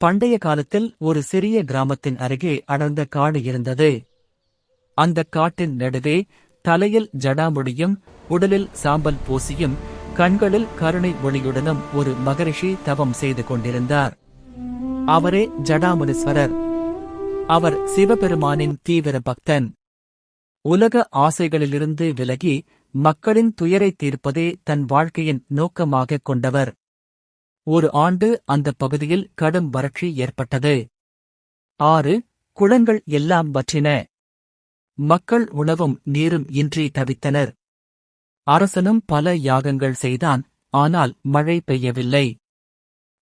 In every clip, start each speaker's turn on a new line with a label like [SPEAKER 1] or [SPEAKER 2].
[SPEAKER 1] பண்டைய காலத்தில் ஒரு சிறிய கிராமத்தின் அருகே அடர்ந்த காடு இருந்தது. அந்தக் காட்டின் நடுவே தலையில் ஜடாமுடியும் உடலில் சாம்பல் பூசியும் கண்களில் கருணை ஒளியுடனும் ஒரு மகரிஷி தவம் செய்து கொண்டிருந்தார். அவரே ஜடாமுனீஸ்வரர். அவர் சிவபெருமானின் தீவிர பக்தன். உலக ஆசைகளிலிருந்து விலகி மக்களின் துயரை தீர்ப்பதே தன் வாழ்க்கையின் நோக்கமாகக் கொண்டவர். ஒரு ஆண்டு அந்தப் பகுதியில் கடும் வறட்சி ஏற்பட்டது. 6 குளங்கள் எல்லாம் வற்றின. மக்கள் உணவும் நீரும் இன்றி தவித்தனர். அரசனும் பல யாகங்கள் செய்தான், ஆனால் மழை பெய்யவில்லை.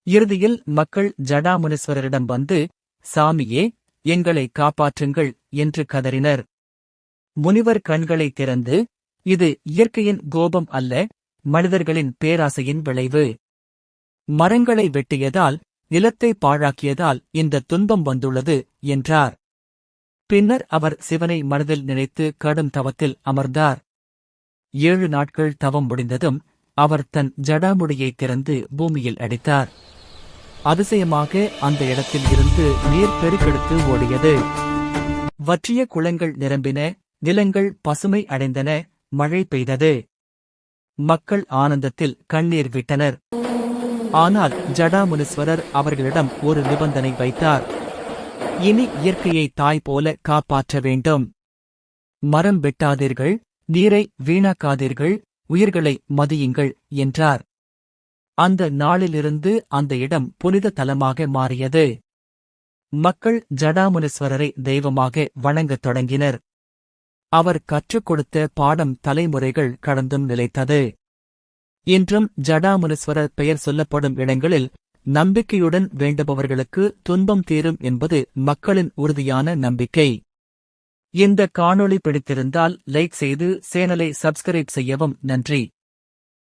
[SPEAKER 1] இறுதியில் மக்கள் ஜடாமுனீஸ்வரரிடம் வந்து, சாமியே, எங்களை காப்பாற்றுங்கள் என்று கதறினர். முனிவர் கண்களை திறந்து, இது இயற்கையின் கோபம் அல்ல, மனிதர்களின் பேராசையின் விளைவு. மரங்களை வெட்டியதால், நிலத்தை பாழாக்கியதால் இந்த துன்பம் வந்துள்ளது என்றார். பின்னர் அவர் சிவனை மனதில் நினைத்து கடும் தவத்தில் அமர்ந்தார். 7 நாட்கள் தவம் முடிந்ததும் அவர் தன் ஜடாமுடியை திறந்து பூமியில் அடித்தார். அதிசயமாக அந்த இடத்தில் இருந்து நீர் பெருக்கெடுத்து ஓடியது. வற்றிய குளங்கள் நிரம்பின, நிலங்கள் பசுமை அடைந்தன, மழை பெய்தது. மக்கள் ஆனந்தத்தில் கண்ணீர் விட்டனர். ஆனால் ஜடாமுனீஸ்வரர் அவர்களிடம் ஒரு நிபந்தனை வைத்தார். இனி இயற்கையை தாய் போல காப்பாற்ற வேண்டும். மரம் வெட்டாதீர்கள், நீரை வீணாக்காதீர்கள், உயிர்களை மதியுங்கள் என்றார். அந்த நாளிலிருந்து அந்த இடம் புனித தலமாக மாறியது. மக்கள் ஜடாமுனீஸ்வரரை தெய்வமாக வணங்கத் தொடங்கினர். அவர் கற்றுக் கொடுத்த பாடம் தலைமுறைகள் கடந்தும் நிலைத்தது. இன்றும் ஜடாமுனீஸ்வரர் பெயர் சொல்லப்படும் இடங்களில் நம்பிக்கையுடன் வேண்டுபவர்களுக்கு துன்பம் தீரும் என்பது மக்களின் உறுதியான நம்பிக்கை. இந்த காணொளி பிடித்திருந்தால் லைக் செய்து சேனலை சப்ஸ்கிரைப் செய்யவும். நன்றி.